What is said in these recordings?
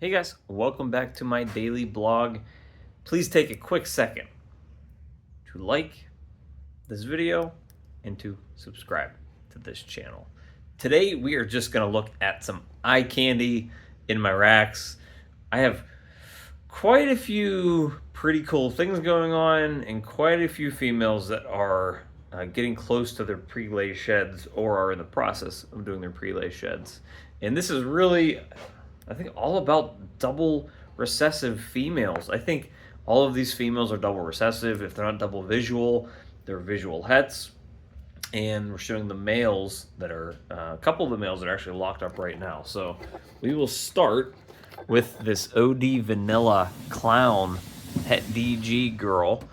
Hey guys, welcome back to my daily blog. Please take a quick second to like this video and to subscribe to this channel. Today we are just going to look at some eye candy in my racks. I have quite a few pretty cool things going on and quite a few females that are getting close to their pre-lay sheds or are in the process of doing their pre-lay sheds. And this is really, I think, all about double recessive females. I think all of these females are double recessive. If they're not double visual, they're visual hets. And we're showing the males that are, a couple of the males that are actually locked up right now. So we will start with this OD Vanilla Clown Het DG girl.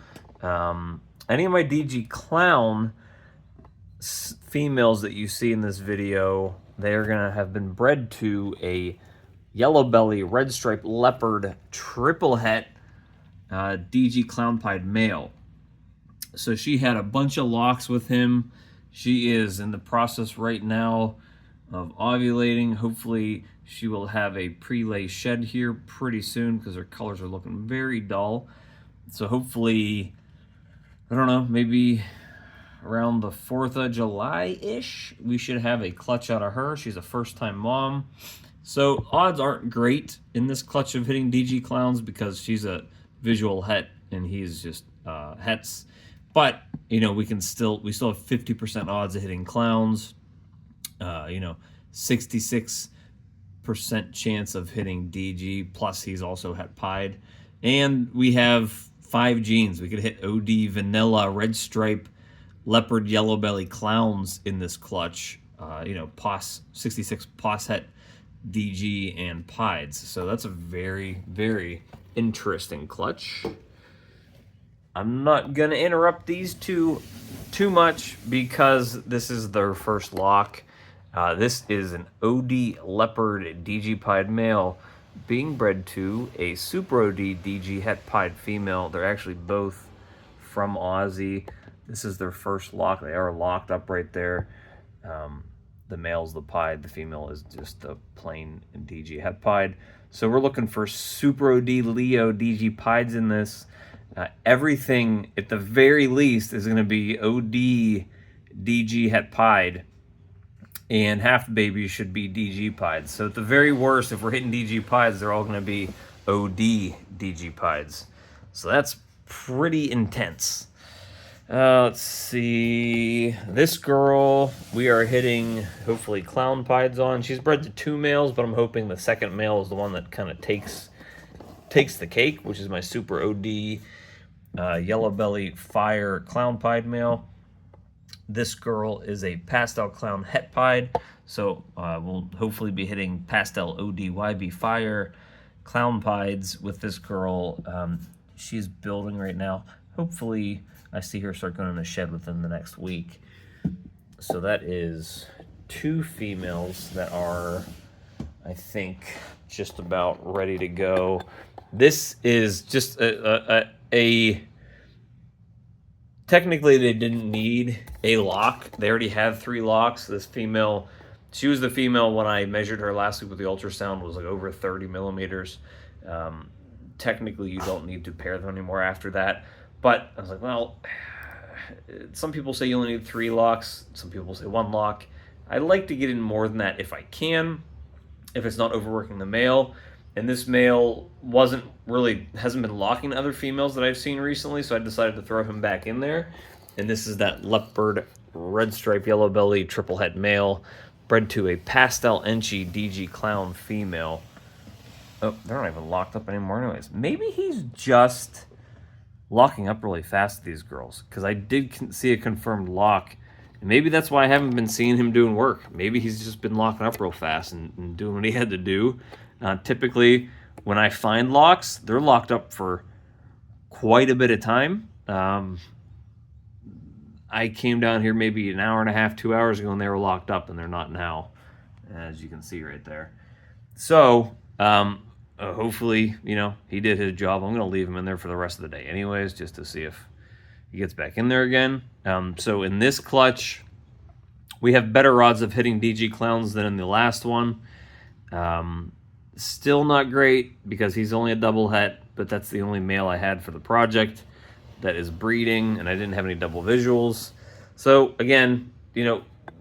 Any of my DG Clown females that you see in this video, they're gonna have been bred to a yellow belly, red stripe leopard, triple het DG Clown Pied male. So she had a bunch of locks with him. She is in the process right now of ovulating. Hopefully she will have a pre-lay shed here pretty soon because her colors are looking very dull. So hopefully, I don't know, maybe around the 4th of July-ish, we should have a clutch out of her. She's a first-time mom. So odds aren't great in this clutch of hitting DG Clowns because she's a visual het and he's just hets. But, you know, we still have 50% odds of hitting clowns. 66% chance of hitting DG, plus he's also het pied. And we have 5 genes. We could hit OD, vanilla, red stripe, leopard, yellow belly clowns in this clutch. POS, 66 POS het, DG, and pieds. So that's a very, very interesting clutch. I'm not going to interrupt these two too much because this is their first lock. This is an OD Leopard DG Pied male being bred to a Super OD DG Het Pied female. They're actually both from Aussie. This is their first lock. They are locked up right there. The male's the pied. The female is just the plain DG Het Pied. So we're looking for Super OD Leo DG Pieds in this. Everything, at the very least, is going to be OD DG Het Pied, and half the babies should be DG Pieds. So at the very worst, if we're hitting DG Pieds, they're all going to be OD DG Pieds. So that's pretty intense. Let's see. This girl, we are hitting, hopefully, Clown Pieds on. She's bred to 2 males, but I'm hoping the second male is the one that kind of takes the cake, which is my Super OD Yellow Belly Fire Clown Pied male. This girl is a Pastel Clown Het Pied, so we'll hopefully be hitting Pastel OD YB Fire Clown Pieds with this girl. She's building right now. Hopefully I see her start going in the shed within the next week. So that is 2 females that are, I think, just about ready to go. This is just technically they didn't need a lock. They already have 3 locks. This female, she was the female when I measured her last week with the ultrasound, was like over 30 millimeters. Technically you don't need to pair them anymore after that. But I was like, well, some people say you only need 3 locks. Some people say 1 lock. I'd like to get in more than that if I can, if it's not overworking the male. And this male hasn't been locking other females that I've seen recently, so I decided to throw him back in there. And this is that leopard, red stripe, yellow belly, triple het male, bred to a Pastel Enchi DG Clown female. Oh, they're not even locked up anymore anyways. Maybe he's just locking up really fast, these girls, because I did see a confirmed lock. And maybe that's why I haven't been seeing him doing work. Maybe he's just been locking up real fast and doing what he had to do. Typically, when I find locks, they're locked up for quite a bit of time. I came down here maybe an hour and a half, 2 hours ago, and they were locked up, and they're not now, as you can see right there. So, hopefully, he did his job. I'm going to leave him in there for the rest of the day anyways, just to see if he gets back in there again. So in this clutch, we have better odds of hitting DG Clowns than in the last one. Still not great because he's only a double het, but that's the only male I had for the project that is breeding, and I didn't have any double visuals. So again,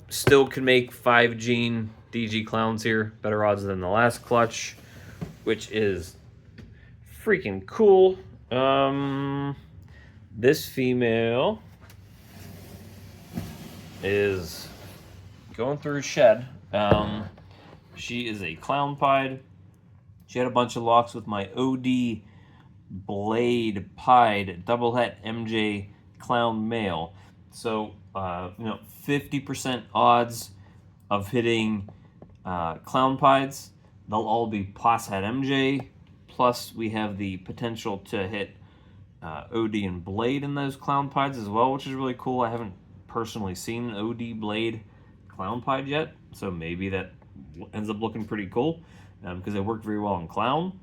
still can make 5 gene DG clowns here. Better odds than the last clutch, which is freaking cool. This female is going through a shed. She is a clown pied. She had a bunch of locks with my OD blade pied double het MJ clown male. So 50% odds of hitting clown pieds. They'll all be pos het MJ. Plus we have the potential to hit OD and blade in those clown pieds as well, which is really cool. I haven't personally seen an OD blade clown pied yet, so maybe that ends up looking pretty cool because they work very well in clown.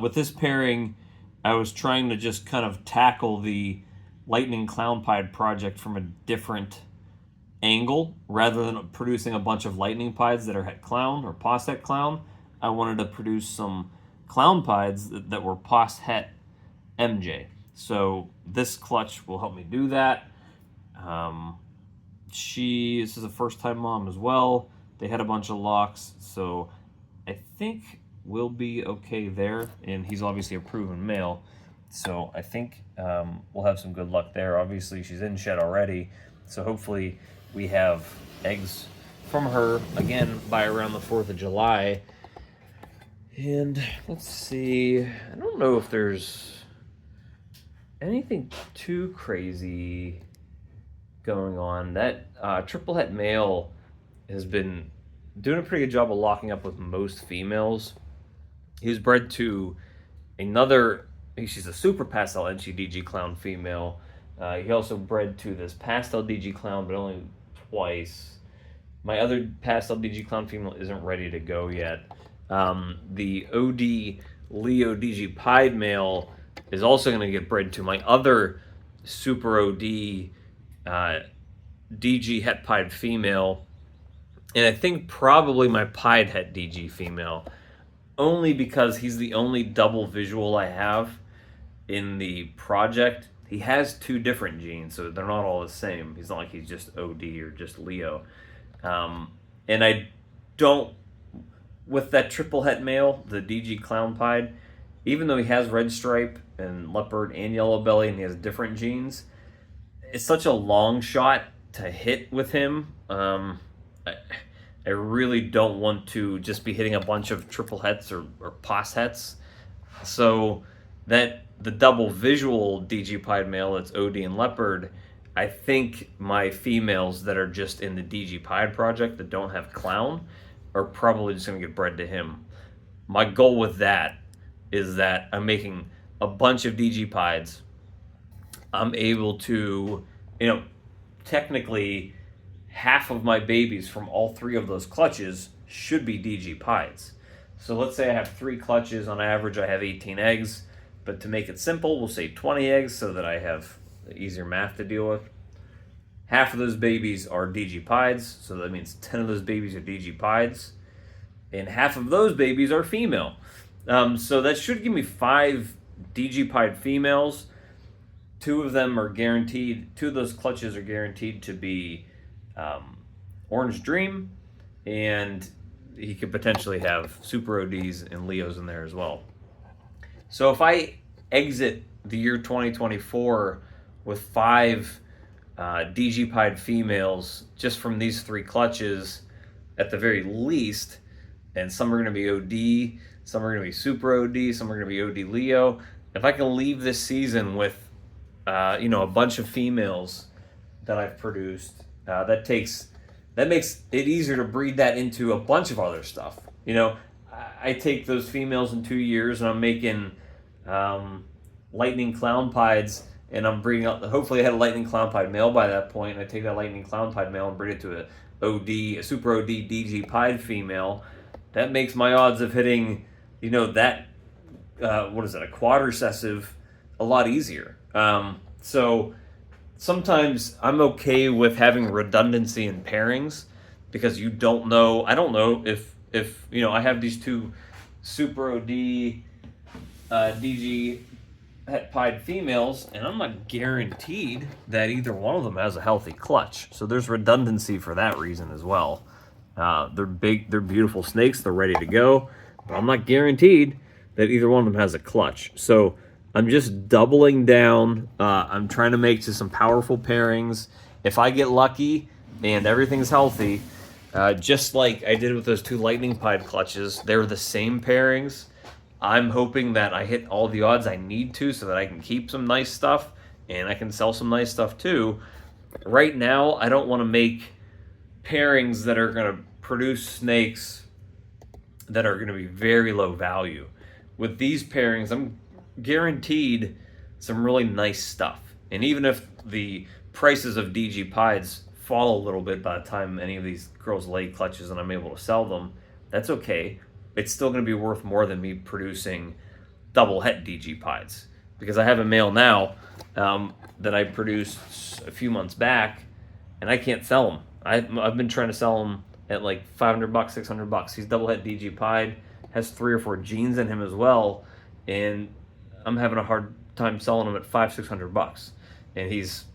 With this pairing, I was trying to just kind of tackle the lightning clown pied project from a different angle. Rather than producing a bunch of lightning pieds that are het clown or pos het clown, I wanted to produce some clown pieds that were pos het MJ. So this clutch will help me do that. This is a first-time mom as well. They had a bunch of locks, so I think we'll be okay there. And he's obviously a proven male, so I think we'll have some good luck there. Obviously, she's in shed already, so hopefully we have eggs from her again by around the 4th of July. And let's see, I don't know if there's anything too crazy going on. That triple het male has been doing a pretty good job of locking up with most females. He was bred to another, she's a super pastel NCDG clown female. He also bred to this pastel DG clown, but only twice. My other pastel DG clown female isn't ready to go yet. The OD Leo DG pied male is also going to get bred to my other super OD DG het pied female, and I think probably my pied het DG female, only because he's the only double visual I have in the project. He has 2 different genes, so they're not all the same. He's not like he's just OD or just Leo. And I don't, with that triple het male, the DG clown pied, even though he has red stripe and leopard and yellow belly and he has different genes, it's such a long shot to hit with him. I really don't want to just be hitting a bunch of triple hets or pos hets. So that the double visual DG pied male that's OD and leopard, I think my females that are just in the DG pied project that don't have clown are probably just going to get bred to him. My goal with that is that I'm making a bunch of DG pieds. I'm able to, technically half of my babies from all 3 of those clutches should be DG pieds. So let's say I have 3 clutches. On average, I have 18 eggs. But to make it simple, we'll say 20 eggs so that I have easier math to deal with. Half of those babies are DG pieds, so that means 10 of those babies are DG pieds. And half of those babies are female. So that should give me 5 DG pied females. 2 of them are guaranteed, 2 of those clutches are guaranteed to be Orange Dream, and he could potentially have Super ODs and Leos in there as well. So if I exit the year 2024 with 5 DG pied females just from these 3 clutches at the very least, and some are going to be OD, some are going to be Super OD, some are going to be OD Leo. If I can leave this season with a bunch of females that I've produced, that makes it easier to breed that into a bunch of other stuff. I take those females in 2 years and I'm making lightning clown pieds, and I'm breeding up. Hopefully I had a lightning clown pied male by that point, and I take that lightning clown pied male and breed it to a Super OD DG pied female. That makes my odds of hitting, a quad recessive a lot easier. So sometimes I'm okay with having redundancy in pairings because you don't know. I don't know if I have these 2 Super OD DG het pied females, and I'm not guaranteed that either one of them has a healthy clutch. So there's redundancy for that reason as well. They're big, they're beautiful snakes, they're ready to go, but I'm not guaranteed that either one of them has a clutch. So I'm just doubling down. I'm trying to make to some powerful pairings. If I get lucky and everything's healthy, just like I did with those two lightning pied clutches, they're the same pairings. I'm hoping that I hit all the odds I need to so that I can keep some nice stuff and I can sell some nice stuff too. Right now, I don't want to make pairings that are going to produce snakes that are going to be very low value. With these pairings, I'm guaranteed some really nice stuff. And even if the prices of DG pieds fall a little bit by the time any of these girls lay clutches and I'm able to sell them, that's okay. It's still going to be worth more than me producing double het DG pieds, because I have a male now that I produced a few months back, and I can't sell him. I've been trying to sell him at like $500, $600. He's double het DG pied, has 3 or 4 genes in him as well, and I'm having a hard time selling him at $500-600, and he's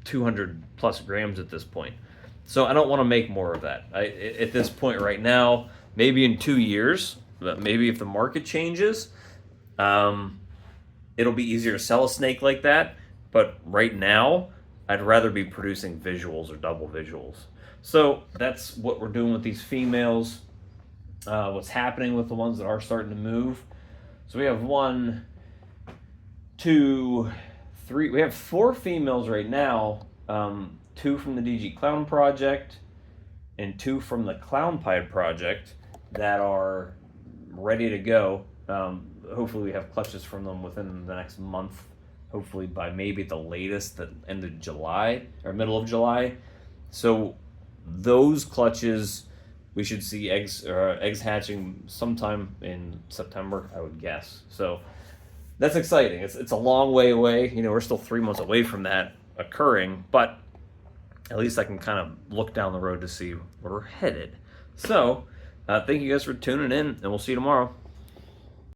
200 plus grams at this point. So I don't want to make more of that. At this point right now, maybe in 2 years, maybe if the market changes, it'll be easier to sell a snake like that. But right now, I'd rather be producing visuals or double visuals. So that's what we're doing with these females. What's happening with the ones that are starting to move. So we have 1, 2, 3. We have 4 females right now. 2 from the DG Clown Project and 2 from the Clown Pied Project that are ready to go. Hopefully we have clutches from them within the next month. Hopefully by maybe the latest, the end of July or middle of July. So those clutches, we should see eggs hatching sometime in September, I would guess. So that's exciting. It's a long way away. You know, we're still 3 months away from that occurring, but at least I can kind of look down the road to see where we're headed. So thank you guys for tuning in, and we'll see you tomorrow.